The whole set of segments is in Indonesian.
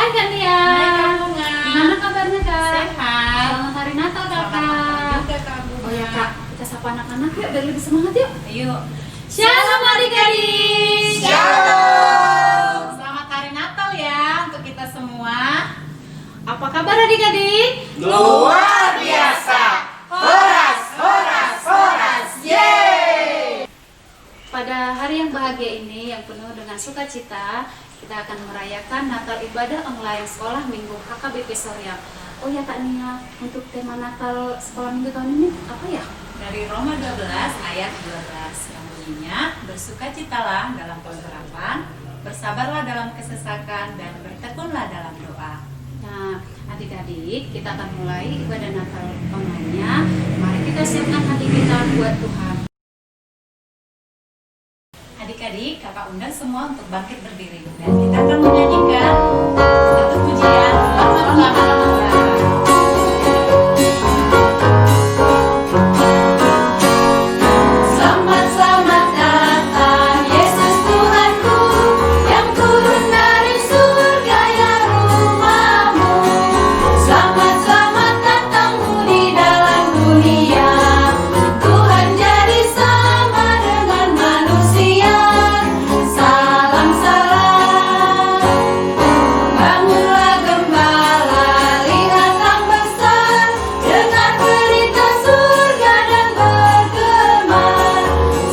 Hai Kak Nia. Hai Kak Bunga. Gimana kabarnya Kak? Sehat. Selamat hari Natal Selamat Kakak. Natal juga Kak Bunga. Oh ya Kak, kita sapa anak-anak yuk biar lebih semangat yuk. Ayo. Shalom adik-adik. Shalom. Selamat hari Natal ya untuk kita semua. Apa kabar adik-adik? Luar biasa. Horas, horas, horas. Yeay. Pada hari yang bahagia ini yang penuh dengan sukacita, kita akan merayakan Natal Ibadah Online Sekolah Minggu HKBP Soryang. Oh ya Kak Nia, untuk tema Natal Sekolah Minggu tahun ini apa ya? Dari Roma 12 ayat 12 yang bunyinya, bersukacitalah dalam pengharapan, bersabarlah dalam kesesakan, dan bertekunlah dalam doa. Nah, adik-adik, kita akan mulai ibadah Natal online-nya. Mari kita siapkan hati kita buat Tuhan. Adik-adik, kakak undang semua untuk bangkit berdiri. Dan kita akan menyanyikan satu pujian Selamat Natal. Selamat, selamat datang Yesus Tuhanku, yang turun dari surga ya rumahmu. Selamat, selamat datangmu di dalam dunia. Tuhan jadi sama dengan manusia. Salam, salam. Bangunlah gembala, lihat terang besar, dengar berita surga dan bergema.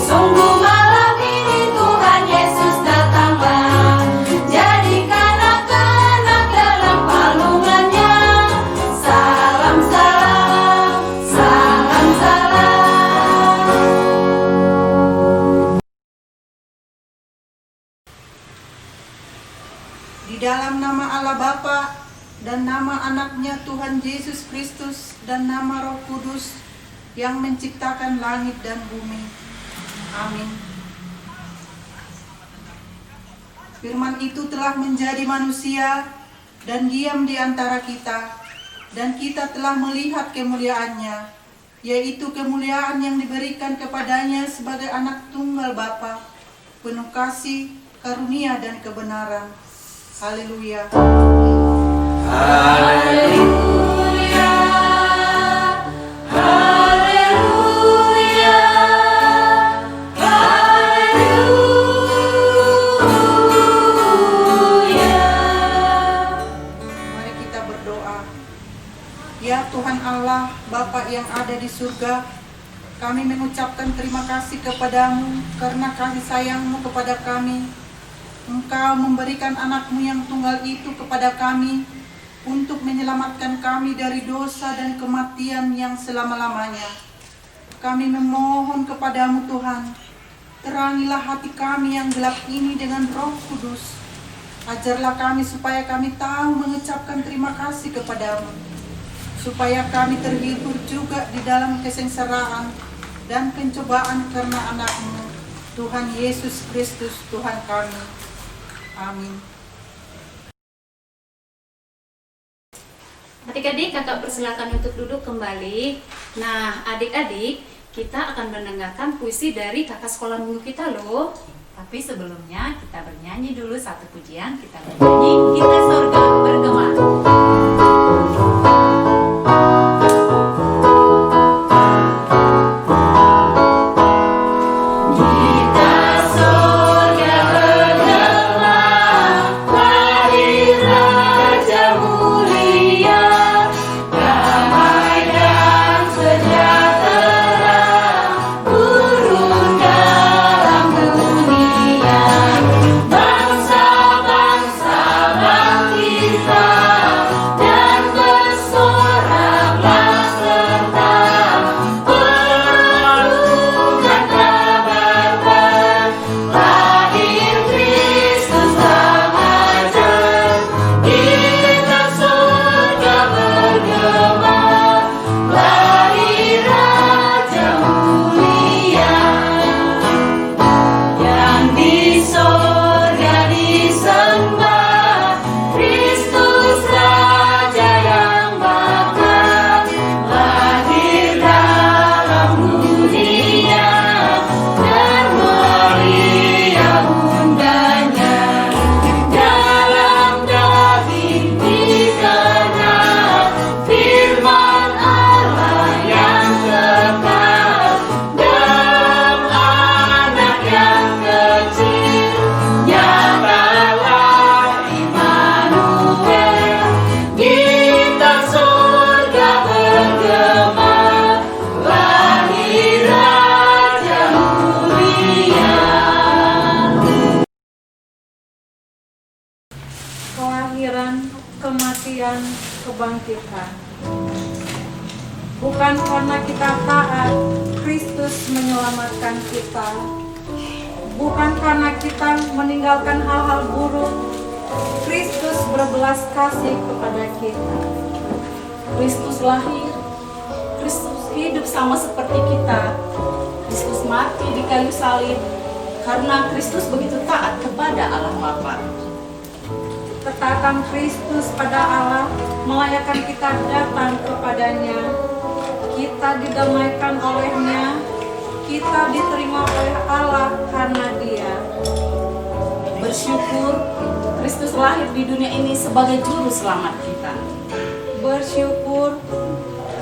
Sungguh malam ini Tuhan Yesus datanglah, jadikan anak-anak dalam palungannya. Salam, salam, salam, salam. Di dalam nama Allah Bapa dan nama anaknya Tuhan Yesus Kristus dan nama Roh Kudus yang menciptakan langit dan bumi. Amin. Firman itu telah menjadi manusia dan diam di antara kita, dan kita telah melihat kemuliaannya, yaitu kemuliaan yang diberikan kepadanya sebagai anak tunggal Bapa, penuh kasih, karunia dan kebenaran. Haleluya. Haleluya, haleluya, haleluya. Mari kita berdoa. Ya Tuhan Allah, Bapa yang ada di surga, kami mengucapkan terima kasih kepadamu karena kasih sayang-Mu kepada kami. Engkau memberikan anak-Mu yang tunggal itu kepada kami untuk menyelamatkan kami dari dosa dan kematian yang selama-lamanya. Kami memohon kepadamu Tuhan, terangilah hati kami yang gelap ini dengan Roh Kudus. Ajarlah kami supaya kami tahu mengucapkan terima kasih kepadamu, supaya kami terhibur juga di dalam kesengsaraan dan pencobaan karena anak-Mu, Tuhan Yesus Kristus Tuhan kami. Amin. Adik-adik, kakak persilakan untuk duduk kembali. Nah, adik-adik, kita akan mendengarkan puisi dari kakak sekolah minggu kita loh. Tapi sebelumnya kita bernyanyi dulu satu pujian. Kita bernyanyi Kita Sorga Bergema. Bangsa-bangsa bangkitlah. kelahiran, kematian, kebangkitan. Bukan karena kita taat, Kristus menyelamatkan kita. Bukan karena kita meninggalkan hal-hal buruk, Kristus berbelas kasih kepada kita. Kristus lahir, Kristus hidup sama seperti kita. Kristus mati di kayu salib karena Kristus begitu taat kepada Allah Bapa. Ketaatan Kristus pada Allah melayakan kita datang kepadanya. Kita didamaikan olehnya, kita diterima oleh Allah karena Dia. Bersyukur Kristus lahir di dunia ini sebagai juru selamat kita. Bersyukur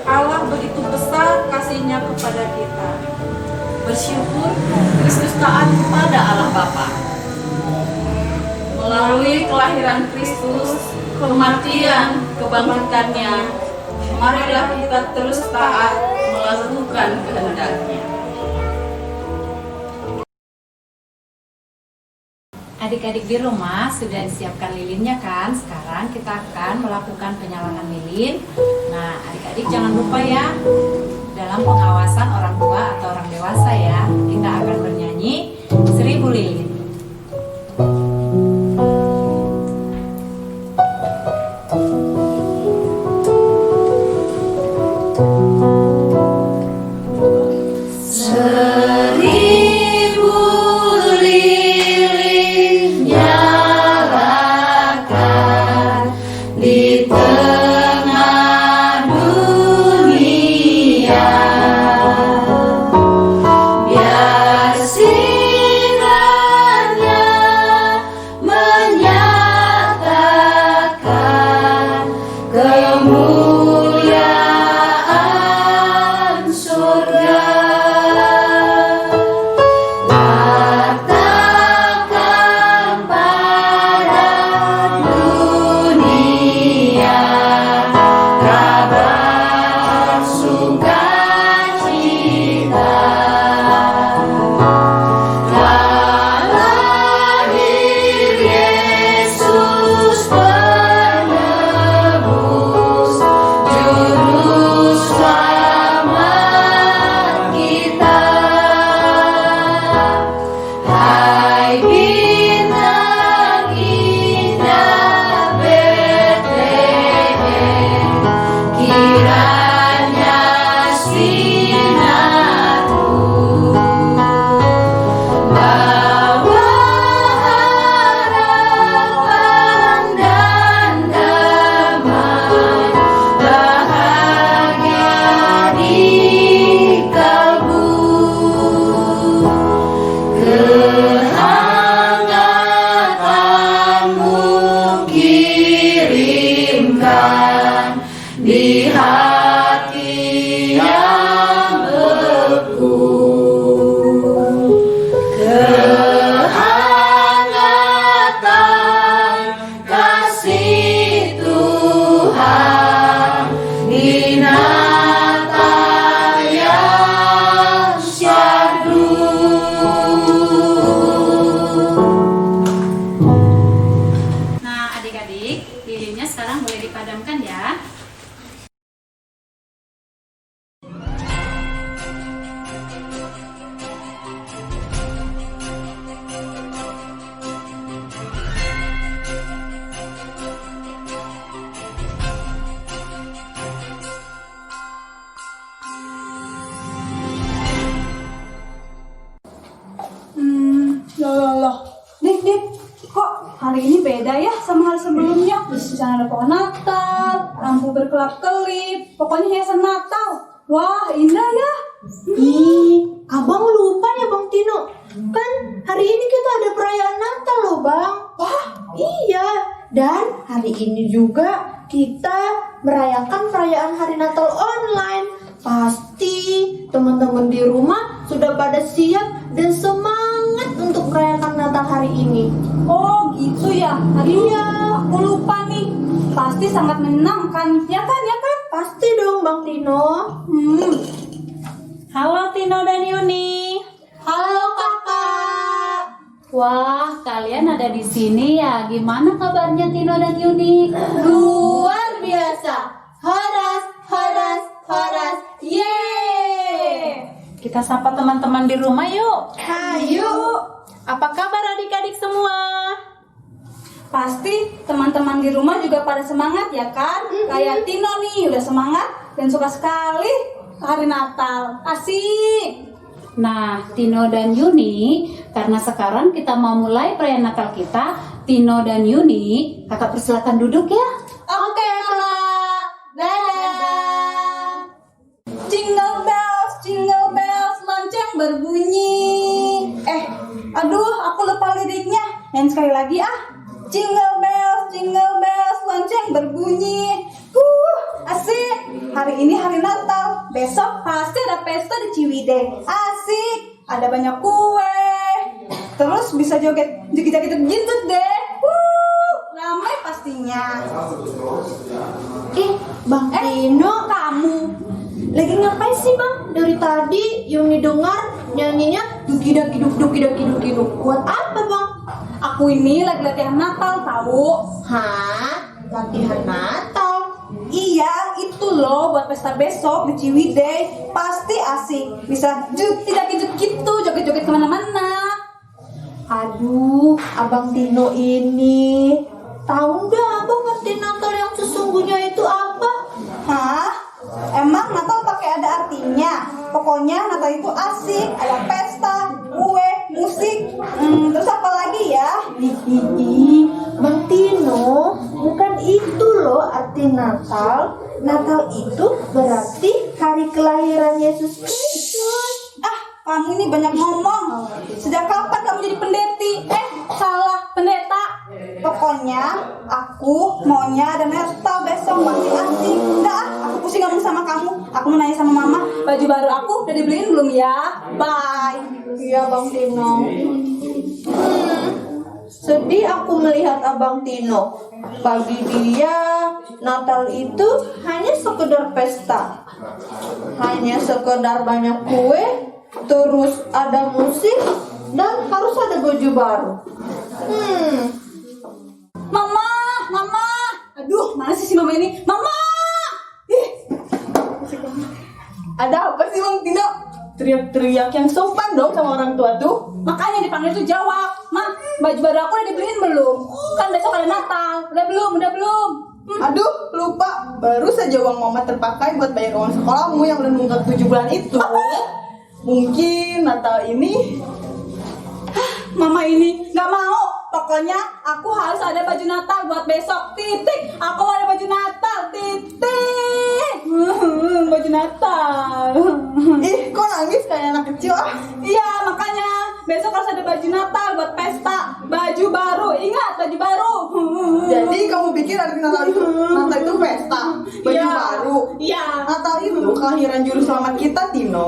Allah begitu besar kasih-Nya kepada kita. Bersyukur Kristus taat kepada Allah Bapa. Melalui kelahiran Kristus, kematian, kebangkitannya, marilah kita terus taat melakukan kehendak-Nya. Adik-adik di rumah sudah disiapkan lilinnya kan? Sekarang kita akan melakukan penyalangan lilin. Nah, adik-adik jangan lupa ya, dalam pengawasan orang tua atau orang dewasa ya, kita akan bernyanyi 1000 lilin. Loh. Dik, kok hari ini beda ya sama hari sebelumnya? Di sana ada pohon Natal, lampu berkelap-kelip, pokoknya hiasan Natal. Wah, indah ya. Abang lupa ya Bang Tino. Kan hari ini kita ada perayaan Natal loh Bang. Wah, Iya, dan hari ini juga kita merayakan perayaan Hari Natal online. Pasti teman-teman di rumah sudah pada siap dan semangat untuk merayakan Natal hari ini. oh gitu ya. Aduh, aku lupa nih. Pasti sangat menyenangkan, ya kan? Pasti dong Bang Tino. Halo Tino dan Yuni. Halo Kakak. Wah, kalian ada di sini ya. Gimana kabarnya Tino dan Yuni? Luar biasa. Horas, horas, horas. Yeay. Kita sapa teman-teman di rumah yuk. Ayo. Apa kabar adik-adik semua? Pasti teman-teman di rumah juga pada semangat ya kan? Kayak Tino nih udah semangat dan suka sekali hari Natal. Asik. Nah, Tino dan Yuni, karena sekarang kita mau mulai perayaan Natal kita, Tino dan Yuni, kakak persilakan duduk ya. Oke, Kak. Dadah. Jingle bells, lonceng berbunyi. Aduh, aku lupa liriknya. Yang sekali lagi ah. Jingle bells, lonceng berbunyi. Asik. Hari ini hari Natal. Besok pasti ada pesta di Ciwidey. Asik. Ada banyak kue. Terus bisa joget gitu deh. Ramai pastinya. Bang Tino, Kamu lagi ngapain sih Bang? Dari tadi Yuni dengar nyanyinya dukiduk. Buat apa Bang? Aku ini lagi latihan Natal tahu. Hah? Latihan Natal? Iya, itu loh buat pesta besok di Ciwidey. Pasti asik. Bisa tidak gitu, joget-joget kemana-mana. Aduh, Abang Tino ini tahu nggak Abang arti Natal yang sesungguhnya itu apa? Hah? Emang Natal pakai ada artinya? Pokoknya Natal itu asik, ada pesta, kue, musik. Terus apa lagi ya? Bang Tino, bukan itu loh arti Natal. Natal itu berarti hari kelahiran Yesus Kristus. Kamu ini banyak ngomong. Sejak kapan kamu jadi pendeti? Salah, pendeta. Pokoknya aku maunya ada Natal besok pasti asik. Udah, aku pusing ngomong sama kamu. Aku mau nanya sama mama, baju baru aku udah dibeliin belum ya? Bye. Iya Bang Tino. Sedih aku melihat Abang Tino. Bagi dia Natal itu hanya sekedar pesta, hanya sekedar banyak kue, terus ada musik, dan harus ada baju baru. Mama. Aduh, mana sih si mama ini? Mama! Ada apa sih Bang Tino? Teriak-teriak yang sopan dong sama orang tua tuh. Makanya dipanggil tuh jawab. Ma, baju baru aku udah dibeliin belum? Kan besok ada Natal. Udah belum? Aduh, lupa. Baru saja uang mama terpakai buat bayar uang sekolahmu yang udah nunggak 7 bulan itu. Mungkin Natal ini Mama ini nggak mau. Pokoknya aku harus ada baju Natal buat besok. Titik. Aku mau ada baju Natal. Titik. Baju Natal. ih, kok nangis kayak anak kecil ah. Iya, makanya besok harus ada baju Natal buat pesta. Baju baru. Ingat, baju baru. Jadi kamu pikir arti Natal itu pesta, baju Iya. baru. Iya. Natal itu kelahiran juru selamat kita, Tino.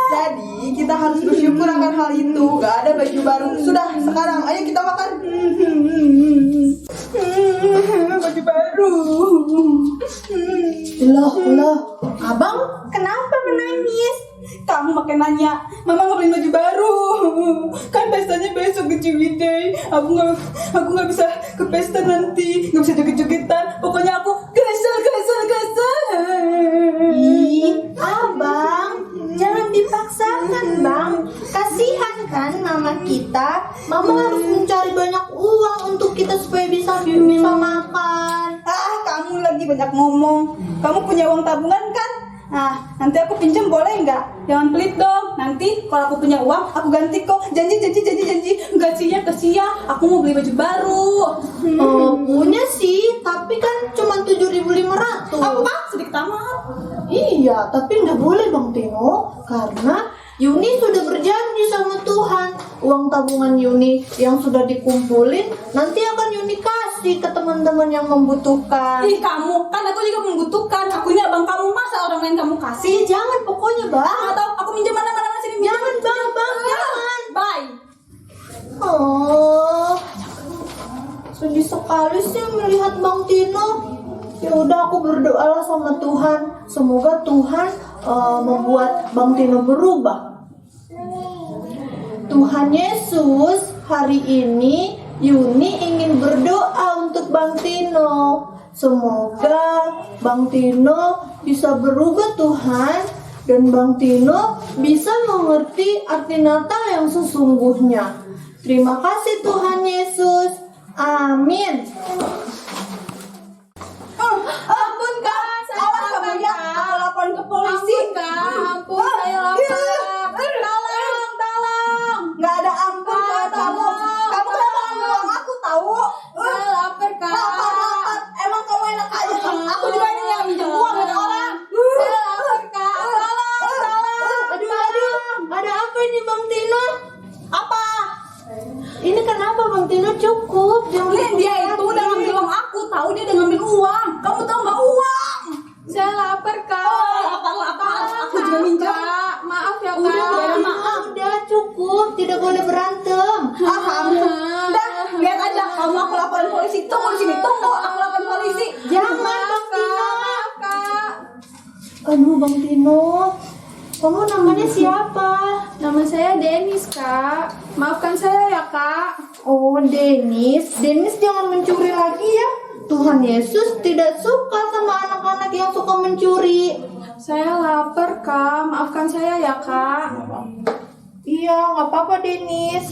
Jadi kita harus bersyukur akan hal itu. Gak ada baju baru. Sudah, sekarang ayo kita makan. Baju baru. Loh, Abang kenapa menangis? Kamu makin nanya, Mama nggak beliin baju baru. Kan pestanya besok di Ciwidey. Aku nggak bisa ke pesta nanti, nggak bisa joget-jogetan. Pokoknya aku kesel. Ih, Abang, jangan dipaksakan Bang. Kasihan kan mama kita. Mama harus mencari banyak uang untuk kita supaya bisa makan. Kamu lagi banyak ngomong. Kamu punya uang tabungan kan? Nanti aku pinjam boleh nggak? Jangan pelit dong. Nanti kalau aku punya uang, aku ganti kok. Janji. Nggak sia. Aku mau beli baju baru. Punya sih, tapi kan cuma 7.500. Apa? Sedikit amat. Iya, tapi nggak boleh Bang Tino, karena Yuni sudah berjanji sama Tuhan. Uang tabungan Yuni yang sudah dikumpulin nanti akan Yuni kasih ke teman-teman yang membutuhkan. Ih, kamu kan aku juga membutuhkan. Aku ini abang kamu, masa orang lain kamu kasih? Jangan pokoknya Bang. Atau aku minjem mana sini. Jangan Bang, jangan. Bye. Oh, sedih sekali sih melihat Bang Tino. Ya udah, aku berdoalah sama Tuhan. Semoga Tuhan membuat Bang Tino berubah. Tuhan Yesus, hari ini Yuni ingin berdoa untuk Bang Tino. Semoga Bang Tino bisa berubah Tuhan dan Bang Tino bisa mengerti arti Natal yang sesungguhnya. Terima kasih Tuhan Yesus. Amin. Ampun kak, awas kamu ya, aku laporin ke polisi. Ampun, saya lapar. Tolong, nggak ada ampun buat kamu. Kamu kenapa ngambil uang aku tahu? Saya lapar, Kak. Lapar. Emang kamu enak aja kan? Aku juga ini yang minjem uang dari orang. Saya lapar, Kak. Aduh, ada apa ini Bang Tino? Apa? Ini kenapa Bang Tino? Cukup, jangan Dia itu udah ngambil uang aku, tahu dia udah ngambil uang. Kamu tahu nggak uang? Saya lapar, Kak. Lapar. Aku juga minjem. Kak, maaf ya, Kak. Udah cukup, tidak boleh berantem. Kamu. Dah, lihat aja. Kamu aku laporin polisi. Tunggu di sini, tunggu. Aku laporin polisi. Jangan Bang Tino. Maaf, Kak. Aduh Bang Tino, kamu namanya siapa? Nama saya Denis, Kak. Maafkan saya ya, Kak. Oh Denis, Denis jangan mencuri lagi ya. Tuhan Yesus tidak suka sama anak-anak yang suka mencuri. Saya lapar, Kak. Maafkan saya ya, Kak. Iya, nggak apa-apa Denis.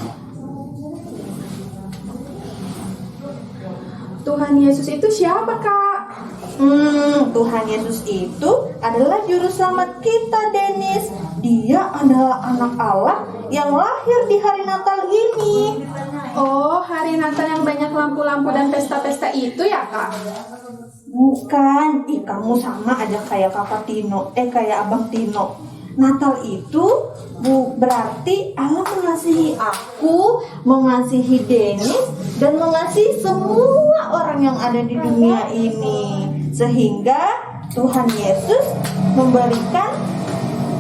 Tuhan Yesus itu siapa, Kak? Tuhan Yesus itu adalah juru selamat kita Denis. Dia adalah anak Allah yang lahir di hari Natal ini. Oh, hari Natal yang banyak lampu-lampu dan pesta-pesta itu ya, Kak? Bukan, kamu sama aja kayak kakak Tino, kayak abang Tino. Natal itu berarti Allah mengasihi aku, mengasihi Denis, dan mengasihi semua orang yang ada di dunia ini. Sehingga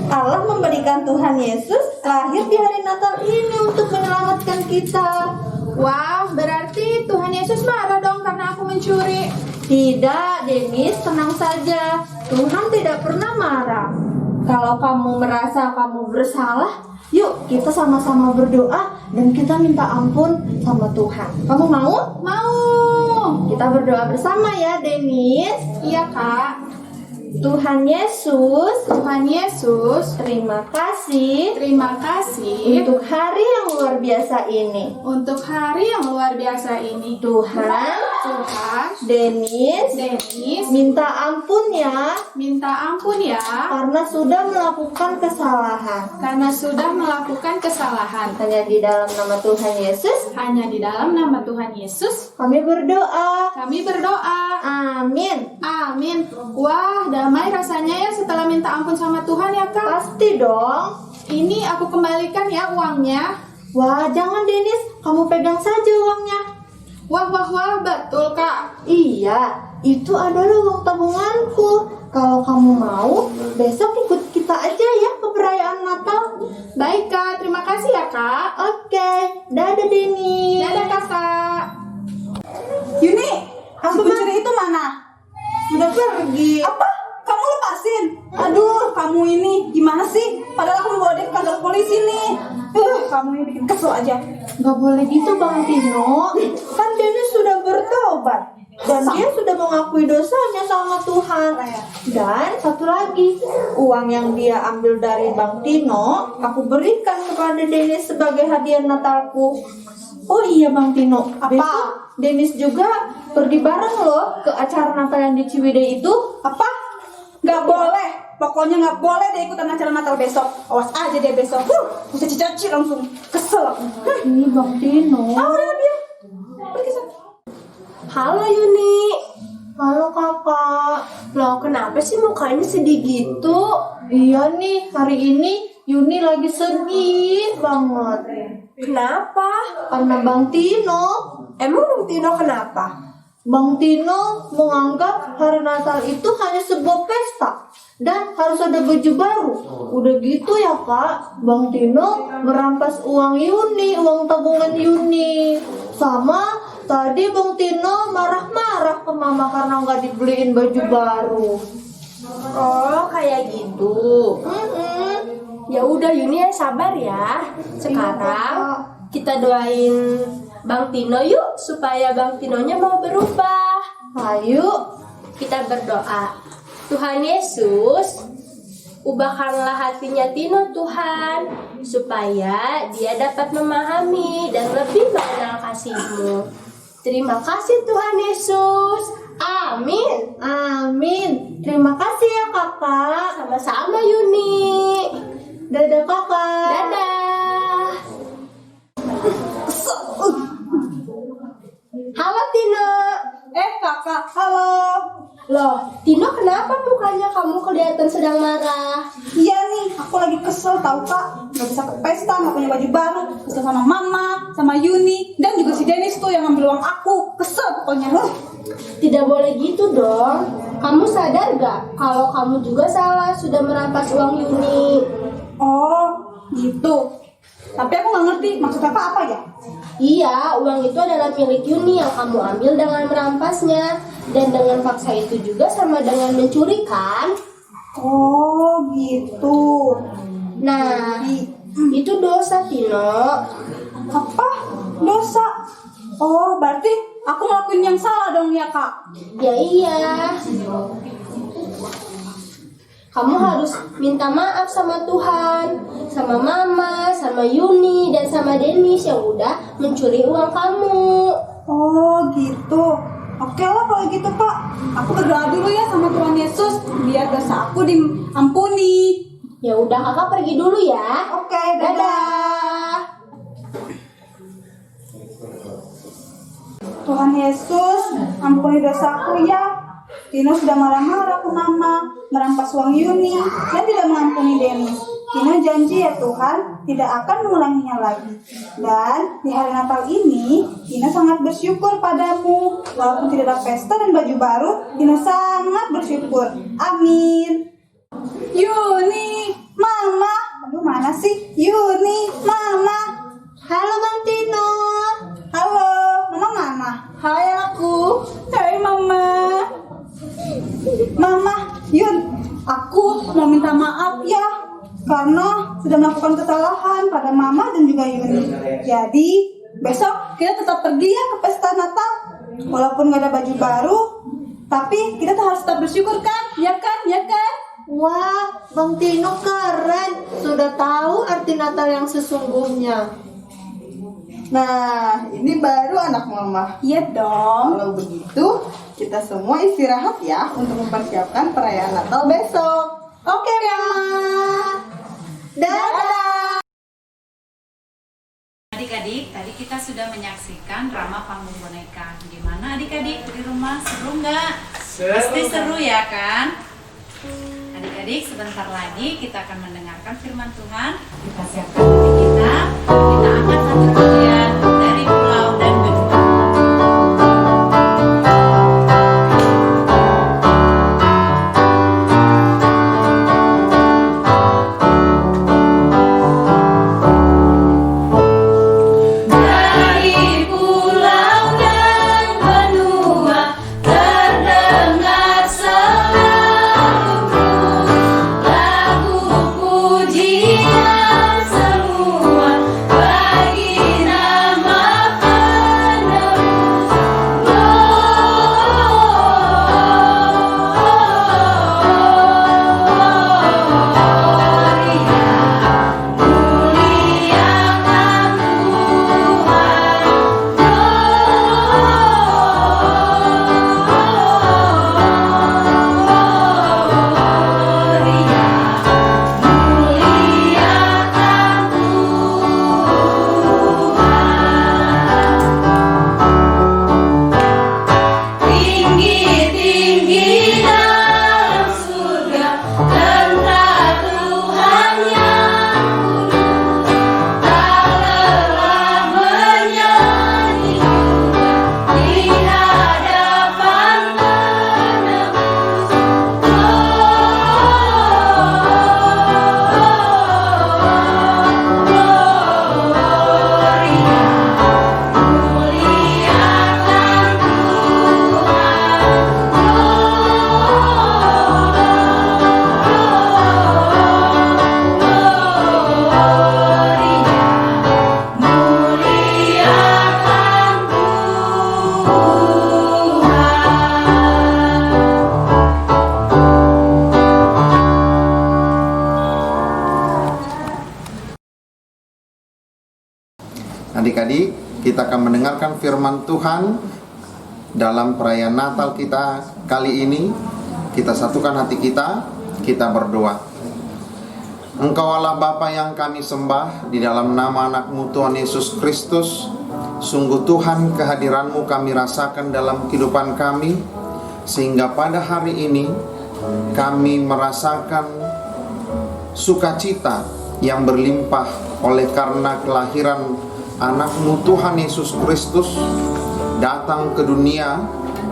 Allah memberikan Tuhan Yesus lahir di hari Natal ini untuk menyelamatkan kita. Wah, berarti Tuhan Yesus marah dong karena aku mencuri. Tidak, Denis, tenang saja. Tuhan tidak pernah marah. Kalau kamu merasa kamu bersalah, yuk kita sama-sama berdoa dan kita minta ampun sama Tuhan. Kamu mau? Mau. Kita berdoa bersama ya, Denis. Iya, Kak. Tuhan Yesus, terima kasih Terima kasih untuk hari yang luar biasa ini. untuk hari yang luar biasa ini. Tuhan, Denis, minta ampun ya minta ampun ya karena sudah melakukan kesalahan. karena sudah melakukan kesalahan. Hanya di dalam nama Tuhan Yesus Hanya di dalam nama Tuhan Yesus kami berdoa. kami berdoa. Amin. Amin. Wah, damai rasanya ya setelah minta ampun sama Tuhan ya, Kak. Pasti dong. Ini aku kembalikan ya uangnya. Wah, jangan Denis, kamu pegang saja uangnya. Wah, betul, Kak. Iya, itu adalah uang tabunganku. Kalau kamu mau, besok ikut kita aja ya ke perayaan Natal. Baik, Kak. Terima kasih ya, Kak. Oke, dadah Denis. Dadah, Kakak. Yuni, si pencuri itu mana? Sudah pergi. Apa? Kamu lepasin? Aduh, kamu ini gimana sih? Padahal aku bawa dia ke kantor polisi nih. Kamu ini bikin kesel aja. Gak boleh gitu Bang Tino. Kan Denis sudah bertobat dan dia sudah mengakui dosanya sama Tuhan. Dan satu lagi, uang yang dia ambil dari Bang Tino aku berikan kepada Denis sebagai hadiah Natalku. Oh iya Bang Tino, besok Denis juga pergi bareng loh ke acara Natal yang di Ciwidey itu. Apa? Gak boleh. Pokoknya gak boleh dia ikutan acara Natal besok. Awas aja dia besok. Bisa cici langsung. Kesel aku. Ini Bang Tino. Udah dia. Pergi sana. Halo Yuni. Halo kakak. Loh kenapa sih mukanya sedih gitu? Iya nih, hari ini Yuni lagi sedih banget. Kenapa? Karena Bang Tino. Emang Bang Tino kenapa? Bang Tino menganggap hari Natal itu hanya sebuah pesta dan harus ada baju baru. Udah gitu ya kak, Bang Tino merampas uang Yuni, uang tabungan Yuni. Sama tadi Bang Tino marah-marah ke mama karena nggak dibeliin baju baru. Oh kayak gitu. Ya udah Yuni ya sabar ya. Sekarang kita doain Bang Tino yuk supaya Bang Tinonya mau berubah. Ayo. Kita berdoa. Tuhan Yesus, ubahkanlah hatinya Tino Tuhan, supaya dia dapat memahami dan lebih mengenal kasih-Mu. Terima kasih Tuhan Yesus. Amin. Amin. Terima kasih ya kakak. Sama-sama Yuni. Dadah kakak. Dadah. Halo Tino. Kakak, halo. Loh, Tino kenapa mukanya kamu kelihatan sedang marah? Iya nih, aku lagi kesel tahu kak. Gak bisa ke pesta, gak punya baju baru. Kesel sama mama, sama Yuni, dan juga si Dennis tuh yang ngambil uang aku. Kesel pokoknya. Tidak boleh gitu dong. Kamu sadar gak kalau kamu juga salah sudah merampas uang Yuni? Oh, gitu. Tapi aku gak ngerti maksud kakak apa ya? Iya, uang itu adalah milik Yuni yang kamu ambil dengan merampasnya. Dan dengan paksa itu juga sama dengan mencuri kan? Oh, gitu. Nah, itu dosa Tino. Apa? Dosa? Oh, berarti aku ngelakuin yang salah dong ya kak? Ya iya. Kamu harus minta maaf sama Tuhan, sama Mama, sama Yuni, dan sama Dennis yang udah mencuri uang kamu. Oh, gitu. Oke lah kalau gitu kak. Aku berdoa dulu ya sama Tuhan Yesus biar dosa aku diampuni. Ya udah kakak pergi dulu ya. Oke, Dadah. Tuhan Yesus, ampuni dosaku ya. Tino sudah marah-marah ke mama, merampas uang Yuni, dan tidak mengampuni Dennis. Tino janji ya Tuhan, tidak akan mengulanginya lagi. Dan di hari Natal ini, Tino sangat bersyukur padamu. Walaupun tidak ada pesta dan baju baru, Tino sangat bersyukur. Amin. Yuni, mama. Aduh, mana sih? Yuni, mama. Halo Bang Tino. Halo, mama mana? Hai aku. Hai mama. Mama, Yun, aku mau minta maaf ya karena sudah melakukan kesalahan pada mama dan juga Yuni. Jadi besok kita tetap pergi ya ke pesta Natal. Walaupun gak ada baju baru, tapi kita harus tetap bersyukur kan? Ya kan? Ya kan? Wah, Bang Tino keren. Sudah tahu arti Natal yang sesungguhnya. Nah, ini baru anak mama. Iya dong. Kalau begitu, kita semua istirahat ya untuk mempersiapkan perayaan Natal besok. Oke, mama. Dadah. Adik-adik, tadi kita sudah menyaksikan drama panggung boneka. Gimana adik-adik di rumah? Seru nggak? Pasti seru ya kan? Adik-adik, sebentar lagi kita akan mendengarkan firman Tuhan. Kita siapkan hati kita. Kita angkat satu bagian dari Pulau dan Benua. Dari pulau dan benua terdengar selalu lagu pujian semua bagi Adik-adik, kita akan mendengarkan firman Tuhan dalam perayaan Natal kita kali ini. Kita satukan hati kita, kita berdoa. Engkau Allah Bapa yang kami sembah, di dalam nama anak-Mu Tuhan Yesus Kristus, sungguh Tuhan, kehadiran-Mu kami rasakan dalam kehidupan kami, sehingga pada hari ini kami merasakan sukacita yang berlimpah oleh karena kelahiran anak-Mu Tuhan Yesus Kristus datang ke dunia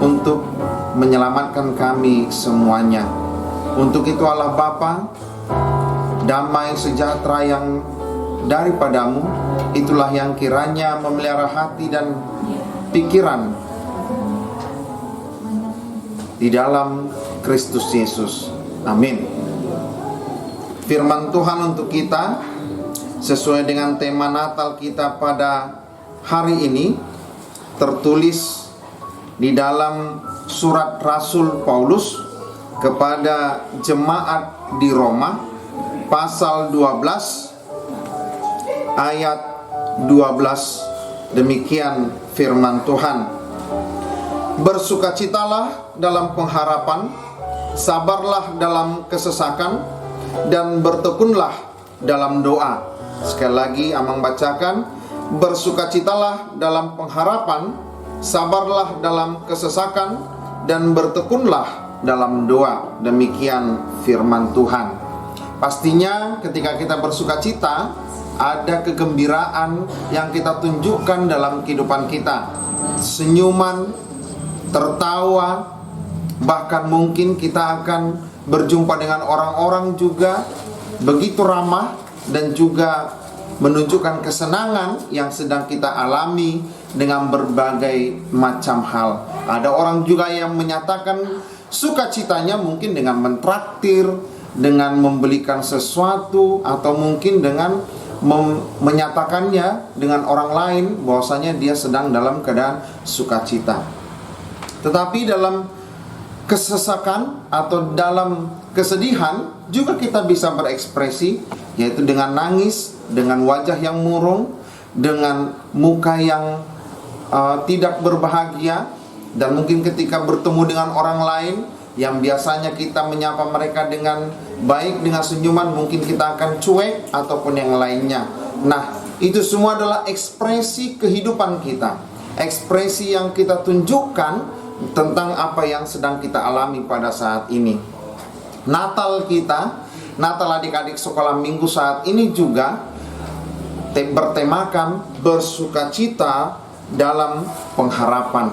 untuk menyelamatkan kami semuanya. Untuk itu Allah Bapa, damai sejahtera yang daripadamu, itulah yang kiranya memelihara hati dan pikiran di dalam Kristus Yesus. Amin. Firman Tuhan untuk kita sesuai dengan tema Natal kita pada hari ini tertulis di dalam surat Rasul Paulus kepada jemaat di Roma, pasal 12 ayat 12. Demikian firman Tuhan. Bersukacitalah dalam pengharapan, sabarlah dalam kesesakan, dan bertekunlah dalam doa. Sekali lagi Amang bacakan, bersukacitalah dalam pengharapan, sabarlah dalam kesesakan, dan bertekunlah dalam doa. Demikian firman Tuhan. Pastinya ketika kita bersukacita, ada kegembiraan yang kita tunjukkan dalam kehidupan kita. Senyuman, tertawa, bahkan mungkin kita akan berjumpa dengan orang-orang juga begitu ramah dan juga menunjukkan kesenangan yang sedang kita alami dengan berbagai macam hal. Ada orang juga yang menyatakan sukacitanya mungkin dengan mentraktir, dengan membelikan sesuatu, atau mungkin dengan menyatakannya dengan orang lain bahwasanya dia sedang dalam keadaan sukacita. Tetapi dalam kesesakan atau dalam kesedihan juga kita bisa berekspresi, yaitu dengan nangis, dengan wajah yang murung, dengan muka yang tidak berbahagia. Dan mungkin ketika bertemu dengan orang lain yang biasanya kita menyapa mereka dengan baik, dengan senyuman, mungkin kita akan cuek ataupun yang lainnya. Nah, itu semua adalah ekspresi kehidupan kita, ekspresi yang kita tunjukkan tentang apa yang sedang kita alami pada saat ini. Natal kita, Natal adik-adik sekolah minggu saat ini juga bertemakan bersukacita dalam pengharapan.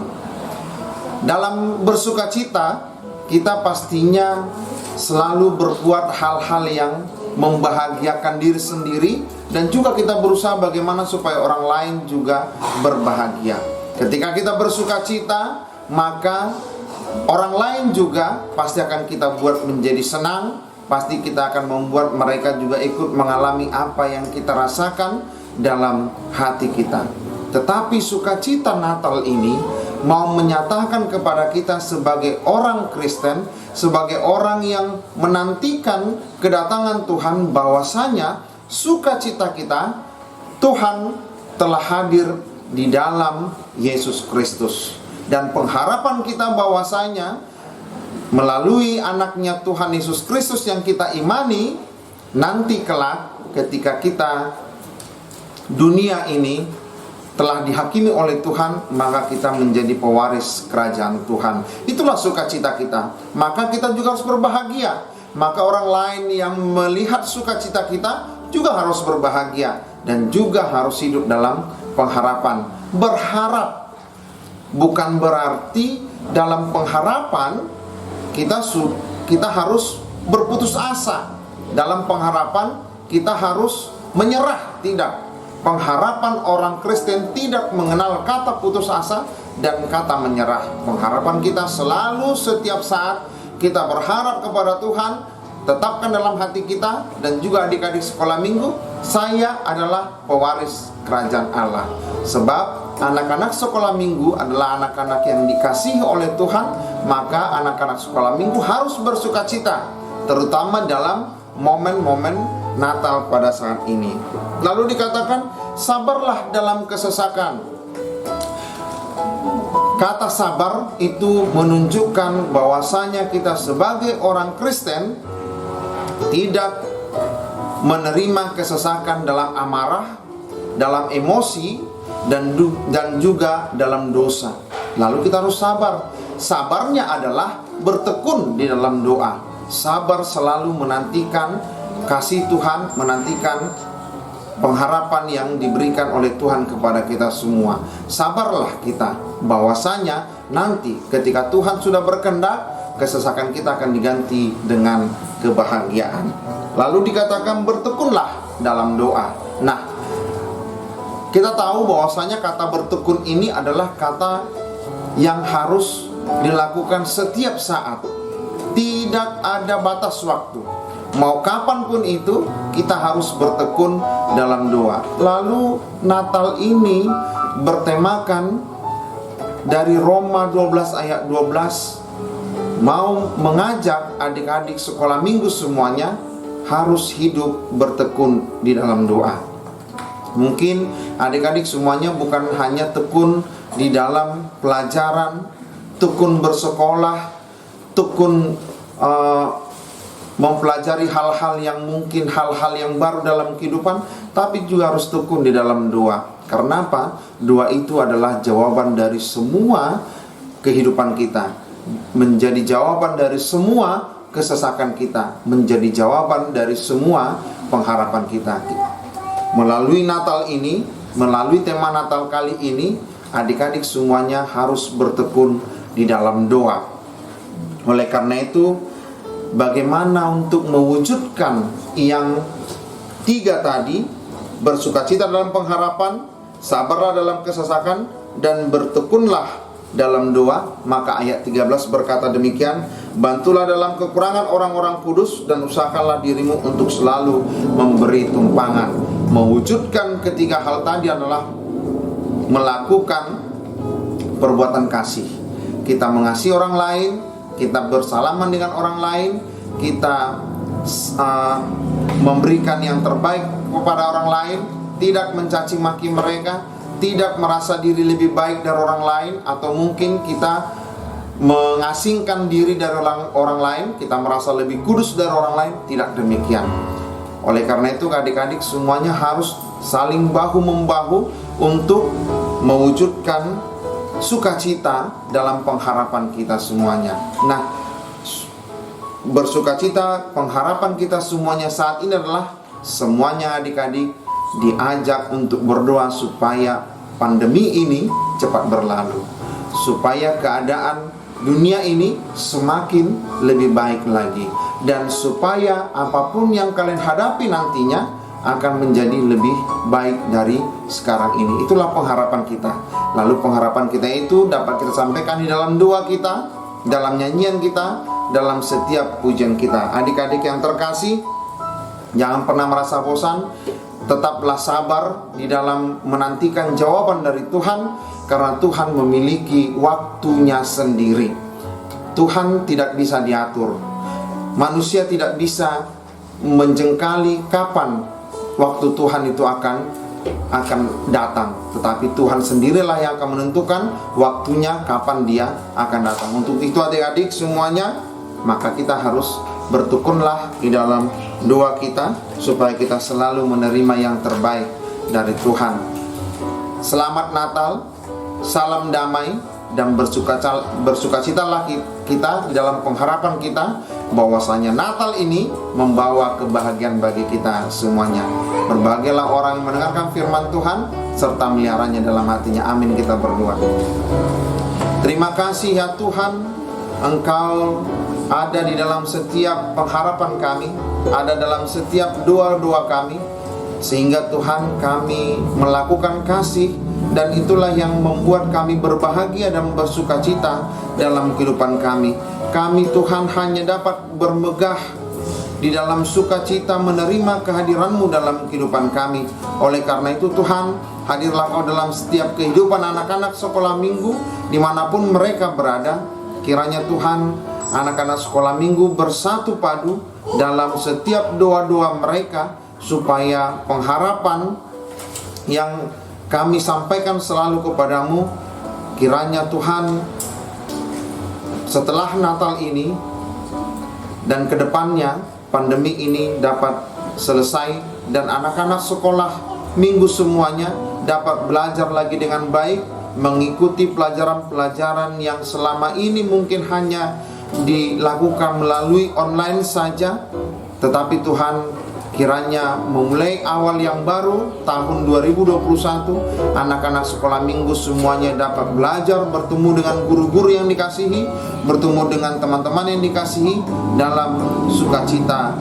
Dalam bersukacita, kita pastinya selalu berbuat hal-hal yang membahagiakan diri sendiri, dan juga kita berusaha bagaimana supaya orang lain juga berbahagia. Ketika kita bersukacita, maka orang lain juga pasti akan kita buat menjadi senang. Pasti kita akan membuat mereka juga ikut mengalami apa yang kita rasakan dalam hati kita. Tetapi sukacita Natal ini mau menyatakan kepada kita sebagai orang Kristen, sebagai orang yang menantikan kedatangan Tuhan, bahwasanya sukacita kita, Tuhan telah hadir di dalam Yesus Kristus. Dan pengharapan kita bahwasanya melalui anaknya Tuhan Yesus Kristus yang kita imani, nanti kelak ketika kita dunia ini telah dihakimi oleh Tuhan, maka kita menjadi pewaris kerajaan Tuhan. Itulah sukacita kita. Maka kita juga harus berbahagia. Maka orang lain yang melihat sukacita kita juga harus berbahagia, dan juga harus hidup dalam pengharapan. Berharap bukan berarti dalam pengharapan kita harus berputus asa. Dalam pengharapan kita harus menyerah, tidak. Pengharapan orang Kristen tidak mengenal kata putus asa dan kata menyerah. Pengharapan kita selalu, setiap saat kita berharap kepada Tuhan. Tetapkan dalam hati kita, dan juga adik-adik sekolah minggu, saya adalah pewaris kerajaan Allah. Sebab anak-anak sekolah minggu adalah anak-anak yang dikasihi oleh Tuhan. Maka anak-anak sekolah minggu harus bersukacita, terutama dalam momen-momen Natal pada saat ini. Lalu dikatakan, sabarlah dalam kesesakan. Kata sabar itu menunjukkan bahwasanya kita sebagai orang Kristen tidak menerima kesesakan dalam amarah, dalam emosi, dan juga dalam dosa. Lalu kita harus sabar. Sabarnya adalah bertekun di dalam doa. Sabar selalu menantikan kasih Tuhan, menantikan pengharapan yang diberikan oleh Tuhan kepada kita semua. Sabarlah kita, bahwasanya nanti ketika Tuhan sudah berkehendak, kesesakan kita akan diganti dengan kebahagiaan. Lalu dikatakan bertekunlah dalam doa. Nah, kita tahu bahwasanya kata bertekun ini adalah kata yang harus dilakukan setiap saat. Tidak ada batas waktu. Mau kapanpun itu, kita harus bertekun dalam doa. Lalu Natal ini bertemakan dari Roma 12 ayat 12, mau mengajak adik-adik sekolah minggu semuanya harus hidup bertekun di dalam doa. Mungkin adik-adik semuanya bukan hanya tekun di dalam pelajaran, tekun bersekolah, tekun mempelajari hal-hal yang mungkin hal-hal yang baru dalam kehidupan, tapi juga harus tekun di dalam doa. Karena apa? Doa itu adalah jawaban dari semua kehidupan kita, menjadi jawaban dari semua kesesakan kita, menjadi jawaban dari semua pengharapan kita. Melalui Natal ini, melalui tema Natal kali ini, adik-adik semuanya harus bertekun di dalam doa. Oleh karena itu, bagaimana untuk mewujudkan yang tiga tadi, bersukacita dalam pengharapan, sabarlah dalam kesesakan, dan bertekunlah dalam doa. Maka ayat 13 berkata demikian, bantulah dalam kekurangan orang-orang kudus, dan usahakanlah dirimu untuk selalu memberi tumpangan. Mewujudkan ketiga hal tadi adalah melakukan perbuatan kasih. Kita mengasihi orang lain, kita bersalaman dengan orang lain, kita memberikan yang terbaik kepada orang lain, tidak mencaci maki mereka, tidak merasa diri lebih baik dari orang lain, atau mungkin kita mengasingkan diri dari orang lain, kita merasa lebih kudus dari orang lain. Tidak demikian. Oleh karena itu adik-adik semuanya harus saling bahu-membahu untuk mewujudkan sukacita dalam pengharapan kita semuanya. Nah, bersukacita pengharapan kita semuanya saat ini adalah semuanya adik-adik diajak untuk berdoa supaya pandemi ini cepat berlalu, supaya keadaan dunia ini semakin lebih baik lagi, dan supaya apapun yang kalian hadapi nantinya akan menjadi lebih baik dari sekarang ini. Itulah pengharapan kita. Lalu pengharapan kita itu dapat kita sampaikan di dalam doa kita, dalam nyanyian kita, dalam setiap pujian kita. Adik-adik yang terkasih, jangan pernah merasa bosan. Tetaplah sabar di dalam menantikan jawaban dari Tuhan, karena Tuhan memiliki waktunya sendiri. Tuhan tidak bisa diatur. Manusia tidak bisa menjengkali kapan waktu Tuhan itu akan datang. Tetapi Tuhan sendirilah yang akan menentukan waktunya kapan dia akan datang. Untuk itu adik-adik semuanya, maka kita harus bertekunlah di dalam doa kita, supaya kita selalu menerima yang terbaik dari Tuhan. Selamat Natal, salam damai, dan bersukacitalah kita di dalam pengharapan kita bahwasanya Natal ini membawa kebahagiaan bagi kita semuanya. Berbahagialah orang yang mendengarkan firman Tuhan serta meliharanya dalam hatinya. Amin. Kita berdoa. Terima kasih ya Tuhan, Engkau ada di dalam setiap pengharapan kami, ada dalam setiap doa-doa kami, sehingga Tuhan kami melakukan kasih, dan itulah yang membuat kami berbahagia dan bersukacita dalam kehidupan kami. Kami Tuhan hanya dapat bermegah di dalam sukacita menerima kehadiran-Mu dalam kehidupan kami. Oleh karena itu Tuhan, hadirlah Kau dalam setiap kehidupan anak-anak sekolah minggu dimanapun mereka berada. Kiranya Tuhan, anak-anak sekolah minggu bersatu padu dalam setiap doa-doa mereka, supaya pengharapan yang kami sampaikan selalu kepadamu, kiranya Tuhan setelah Natal ini dan kedepannya pandemi ini dapat selesai dan anak-anak sekolah minggu semuanya dapat belajar lagi dengan baik, mengikuti pelajaran-pelajaran yang selama ini mungkin hanya dilakukan melalui online saja. Tetapi Tuhan, kiranya memulai awal yang baru tahun 2021, anak-anak sekolah minggu semuanya dapat belajar, bertemu dengan guru-guru yang dikasihi, bertemu dengan teman-teman yang dikasihi dalam sukacita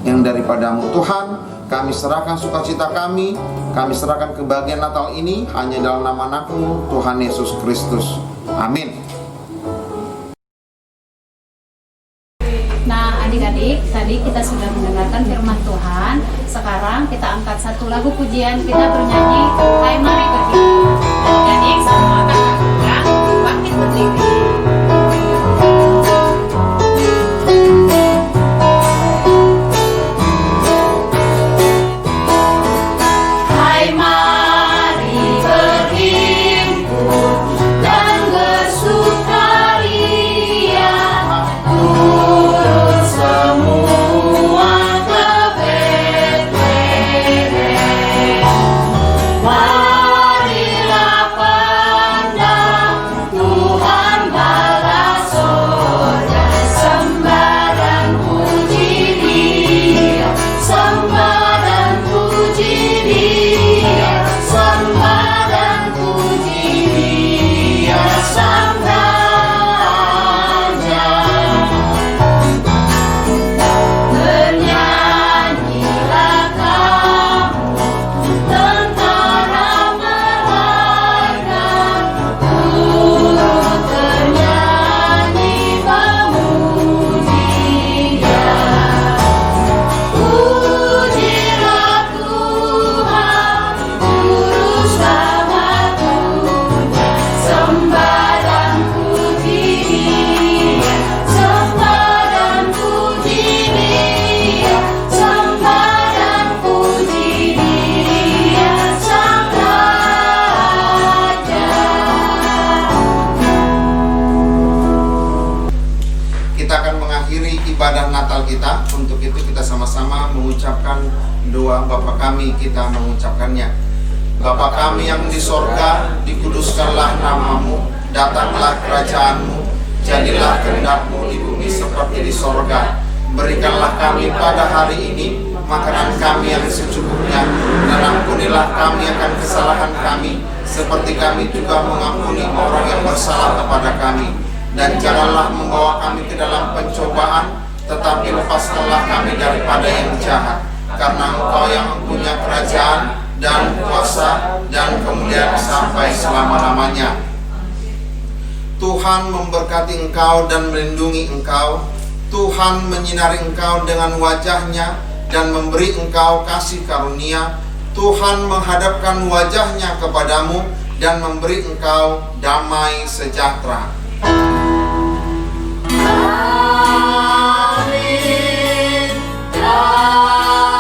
yang daripadamu. Tuhan, kami serahkan sukacita kami serahkan kebahagiaan Natal ini hanya dalam nama Anak-Mu, Tuhan Yesus Kristus. Amin. Nah, adik-adik, tadi kita sudah mendengarkan firman Tuhan. Sekarang kita angkat satu lagu pujian, kita bernyanyi Hai Mari Berdiri. Adik-adik semua akan lakukan bangkit berdiri. Ibadah Natal kita. Untuk itu kita sama-sama mengucapkan doa Bapa kami, kita mengucapkannya. Bapa kami yang di sorga, dikuduskanlah namamu, datanglah kerajaanmu, jadilah kehendak-Mu di bumi seperti di sorga. Berikanlah kami pada hari ini makanan kami yang secukupnya, dan ampunilah kami akan kesalahan kami, seperti kami juga mengampuni orang yang bersalah kepada kami. Dan janganlah membawa kami ke dalam pencobaan, tetapi lepaskanlah kami daripada yang jahat. Karena Engkau yang punya kerajaan dan kuasa dan kemuliaan sampai selama-lamanya. Tuhan memberkati engkau dan melindungi engkau. Tuhan menyinari engkau dengan wajah-Nya dan memberi engkau kasih karunia. Tuhan menghadapkan wajah-Nya kepadamu dan memberi engkau damai sejahtera. Amin. Amin.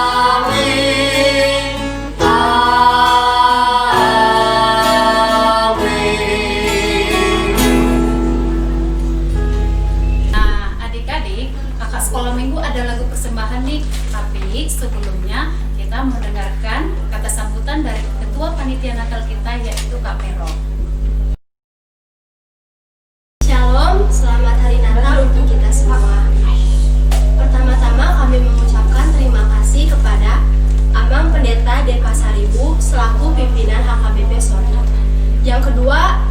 Amin. Nah, adik-adik, kakak sekolah minggu ada lagu persembahan nih. Tapi sebelumnya kita mendengarkan kata sambutan dari Ketua Panitia Natal kita, yaitu Kak Pero. Shalom, selamat hari Natal untuk kita semua. Pertama-tama kami mengucapkan terima kasih kepada Amang Pendeta Denpasaribu selaku pimpinan HKBP Soryang. Yang kedua,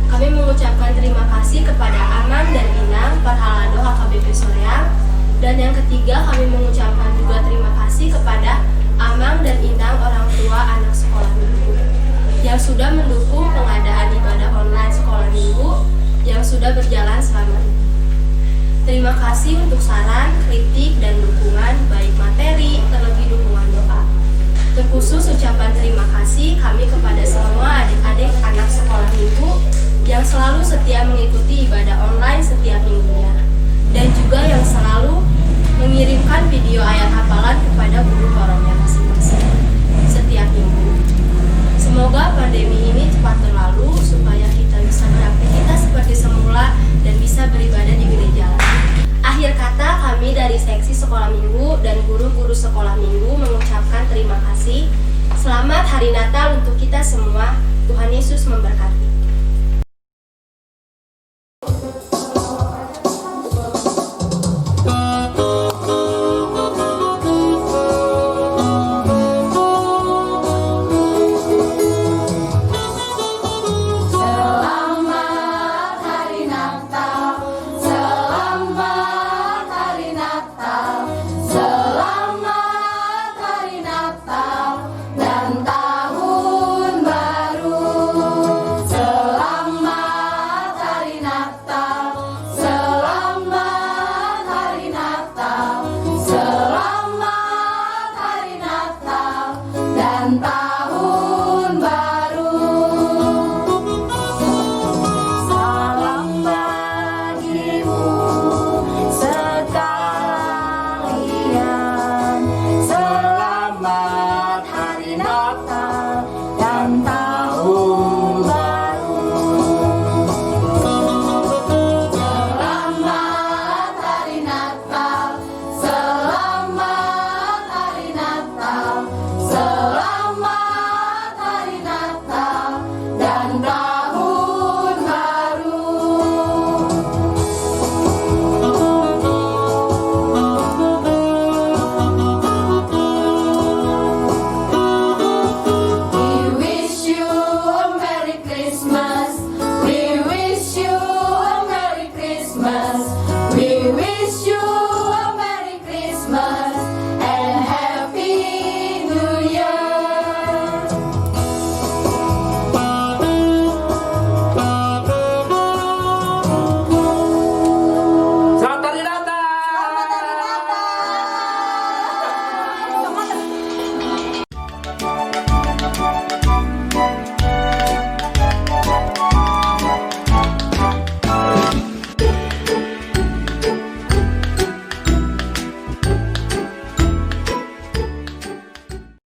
kami mengucapkan terima kasih kepada Amang dan Inang Parhalado HKBP Soryang. Dan yang ketiga, kami mengucapkan juga terima kasih kepada Amang dan Inang orang tua anak sekolah minggu yang sudah mendukung pengadaan ibadah online sekolah minggu yang sudah berjalan selama ini. Terima kasih untuk saran, kritik, dan dukungan baik materi, terlebih dukungan doa. Terkhusus ucapan terima kasih kami kepada semua adik-adik anak sekolah minggu yang selalu setia mengikuti ibadah online setiap minggunya, dan juga yang selalu mengirimkan video ayat hafalan kepada guru Horon. seksi sekolah minggu dan guru-guru sekolah minggu mengucapkan terima kasih. Selamat Hari Natal untuk kita semua. Tuhan Yesus memberkati.